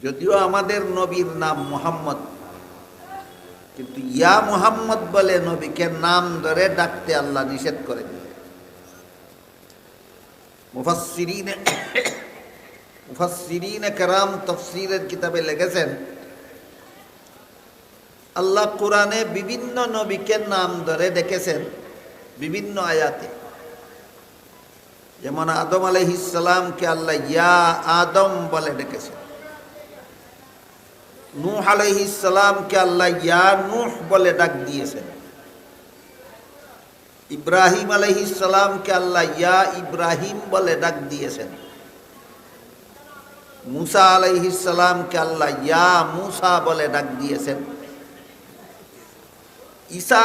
যদিও আমাদের নবীর নাম মুহাম্মদ, কিন্তু ইয়া মুহাম্মদ বলে নবীকে নাম ধরে ডাকতে আল্লাহ নিষেধ করেন। মুফাসসিরিনে কেরাম তাফসীরের কিতাবে লিখেছেন, আল্লাহ কোরআনে বিভিন্ন নবীকে নাম ধরে ডেকেছেন বিভিন্ন আয়াতে। যেমন আদম আলাইহিস সালামকে আল্লাহ ইয়া আদম বলে ডেকেছেন, নূহ আলাইহিস সালামকে আল্লাহ ইয়া নূহ বলে ডাক দিয়েছেন, ইব্রাহিম আলাইহিস সালামকে আল্লাহ ইয়া ইব্রাহিম বলে ডাক দিয়েছেন, মুসা আলাইহিস সালামকে আল্লাহ ইয়া মুসা বলে ডাক দিয়েছেন, ঈসা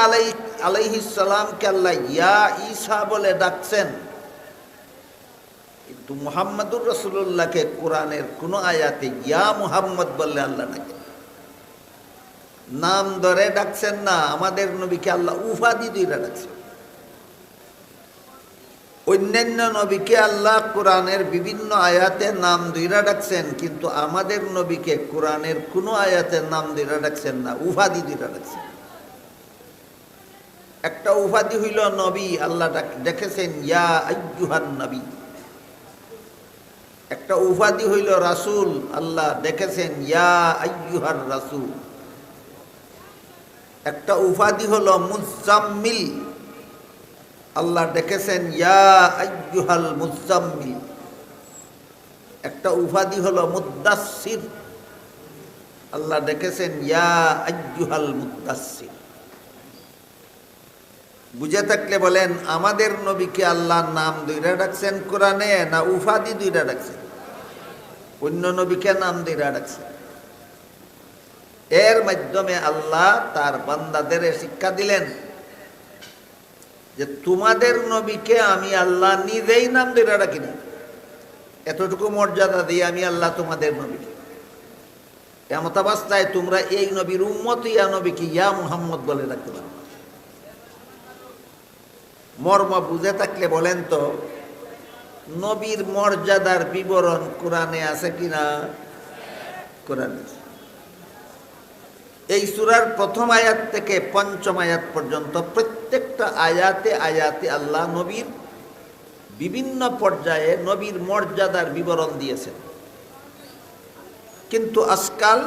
আলাইহিস সালামকে আল্লাহ ইয়া ঈসা বলে ডাকছেন। কিন্তু মুহাম্মদুর রাসূলুল্লাহকে কোরআনের কোন আয়াতে ইয়া মুহাম্মদ বললে আল্লাহ ডাকেন, নাম ধরে ডাকছেন না। আমাদের নবীকে আল্লাহ উপাধি দিয়ে ডাকছেন। অন্যান্য নবীকে আল্লাহ কোরআনের বিভিন্ন আয়াতে নাম ধইরা ডাকছেন, কিন্তু আমাদের নবীকে কোরআনের কোন আয়াতে নাম ধইরা ডাকছেন না, উপাধি ধইরা ডাকছেন। একটা উপাধি হইল নবী, আল্লাহ ডেকেছেন ইয়া আইয়ুহান নবী। একটা উপাধি হইল রাসূল, আল্লাহ ডেকেছেন ইয়া আইয়ুহার রাসূল। একটা উপাধি হলো মুজাম্মিল, আল্লাহ ডেকেছেন ইয়া আইয়ুহাল মুজাম্মিল। একটা উপাধি হলো মুদ্দাসসির, আল্লাহ ডেকেছেন ইয়া আইয়ুহাল মুদ্দাসসির। বুঝে থাকলে বলেন, আমাদের নবীকে আল্লাহ নাম দুইটা ডাকছেন কোরআনে, না উপাধি দুইটা ডাকছেন? অন্য নবীকে নাম দুইটা ডাকছেন। এর মাধ্যমে আল্লাহ তার বান্দাদের শিক্ষা দিলেন যে তোমাদের নবীকে আমি আল্লাহ নিজেই নাম দুইটা ডাকি না, এতটুকু মর্যাদা দিয়ে আমি আল্লাহ তোমাদের নবীকে। এমত অবস্থায় তোমরা এই নবীর উম্মত ইয়া নবীকে ইয়া মুহাম্মদ বলে ডাকতে পারো। মর্ম বুঝে থাকলে বলেন তো, নবীর মর্যাদার বিবরণ কোরআনে আছে কিনা? কোরআনে আছে। এই সূরার প্রথম আয়াত থেকে পঞ্চম আয়াত পর্যন্ত প্রত্যেকটা আয়াতে আয়াতে আল্লাহ নবীর বিভিন্ন পর্যায়ে নবীর মর্যাদার বিবরণ দিয়েছেন। কিন্তু আজকাল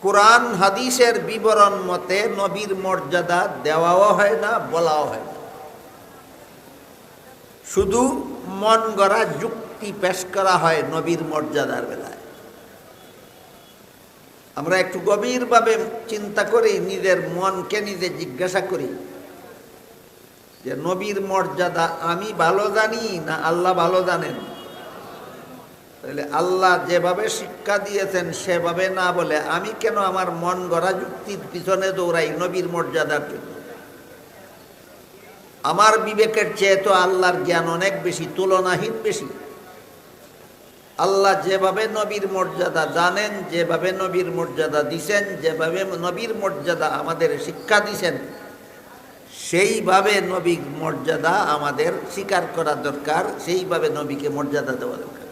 কোরআন হাদিসের বিবরণ মতে নবীর মর্যাদা দেওয়াও হয় না, বলাও হয় না। শুধু মন গড়া যুক্তি পেশ করা হয় নবীর মর্যাদার বেলায়। আমরা একটু গভীরভাবে চিন্তা করি, নিজের মনকে নিজে জিজ্ঞাসা করি যে নবীর মর্যাদা আমি ভালো জানি না আল্লাহ ভালো জানেন? তাহলে আল্লাহ যেভাবে শিক্ষা দিয়েছেন সেভাবে না বলে আমি কেন আমার মন গড়া যুক্তির পিছনে দৌড়াই নবীর মর্যাদার জন্য? আমার বিবেকের চেয়ে তো আল্লাহর জ্ঞান অনেক বেশি, তুলনাহীন বেশি। আল্লাহ যেভাবে নবীর মর্যাদা জানেন, যেভাবে নবীর মর্যাদা দিছেন, যেভাবে নবীর মর্যাদা আমাদের শিক্ষা দিছেন, সেইভাবে নবীর মর্যাদা আমাদের স্বীকার করা দরকার, সেইভাবে নবীকে মর্যাদা দেওয়া দরকার।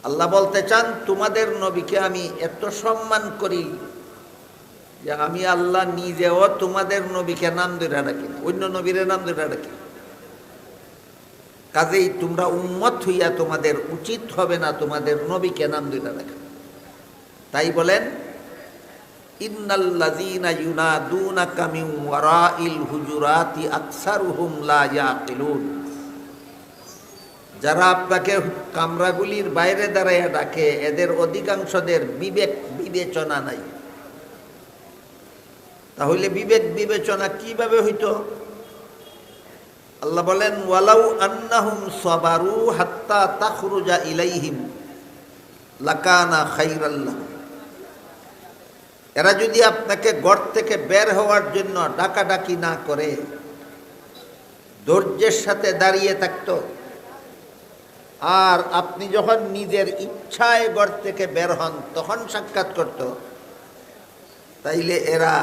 আল্লাহ বলতে চান, তোমাদের নবীকে আমি এত সম্মান করি যে আমি আল্লাহ নিজেও তোমাদের নবীকে নাম ধরে ডাকি, অন্য নবীর নাম ধরে ডাকি। কাজেই তোমরা উম্মত হইয়া তোমাদের উচিত হবে না তোমাদের নবীকে নাম ধরে ডাকা। তাই বলেন, ইন্নাল্লাযীনা ইউনাদুনাকা মিন ওয়ারাইল হুজুরাতি আকসারুহুম লা ইয়াকিলুন। যারা আপনাকে কামরাগুলির বাইরে দাঁড়াইয়া ডাকে, এদের অধিকাংশদের বিবেক বিবেচনা নাই। তাহলে বিবেক বিবেচনা কিভাবে হইতো? আল্লাহ বলেন, ওয়ালাউ আন্নাহুম সাবারু হাত্তা তাখরুজা ইলাইহিম লাকানা খাইরাল লাহুম। এরা যদি আপনাকে ঘর থেকে বের হওয়ার জন্য ডাকাডাকি না করে ধৈর্যের সাথে দাঁড়িয়ে থাকতো, আর আপনি যখন নিজের ইচ্ছায় ঘর থেকে বের হন তখন সাক্ষাৎ করত, তাইলে এরা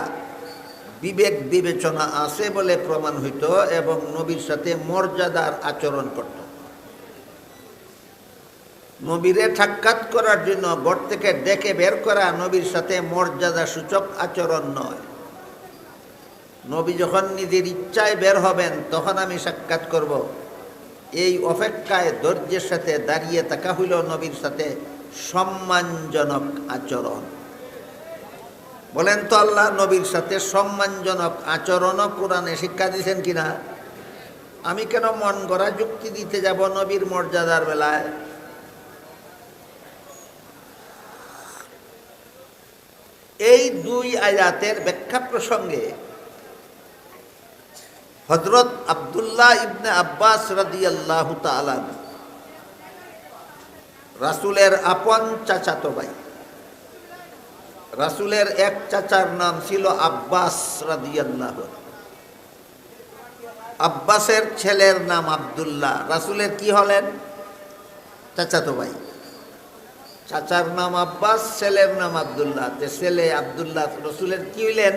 বিবেক বিবেচনা আছে বলে প্রমাণ হইত এবং নবীর সাথে মর্যাদার আচরণ করত। নবীরে সাক্ষাৎ করার জন্য ঘর থেকে ডেকে বের করা নবীর সাথে মর্যাদা সূচক আচরণ নয়। নবী যখন নিজের ইচ্ছায় বের হবেন তখন আমি সাক্ষাৎ করব, এই অপেক্ষায় ধৈর্যের সাথে দাঁড়িয়ে থাকা হইল নবীর সাথে সম্মানজনক আচরণ। বলেন তো আল্লাহ নবীর সাথে সম্মানজনক আচরণও কোরআনে শিক্ষা দিয়েছেন কিনা? আমি কেন মন গড়া যুক্তি দিতে যাব নবীর মর্যাদার বেলায়? এই দুই আয়াতের ব্যাখ্যা প্রসঙ্গে হযরত আব্দুল্লাহ ইবনে আব্বাস রাদিয়াল্লাহু তাআলা, রাসূলের আপন চাচাতো ভাই, রাসূলের এক চাচার নাম ছিল আব্বাস রাদিয়াল্লাহু, আব্বাসের ছেলের নাম আব্দুল্লাহ, রাসূলের কি হলেন? চাচাতো ভাই। চাচার নাম আব্বাস, ছেলের নাম আব্দুল্লাহ, ছেলে আব্দুল্লাহ রাসূলের কি হইলেন?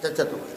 চাচাতো ভাই।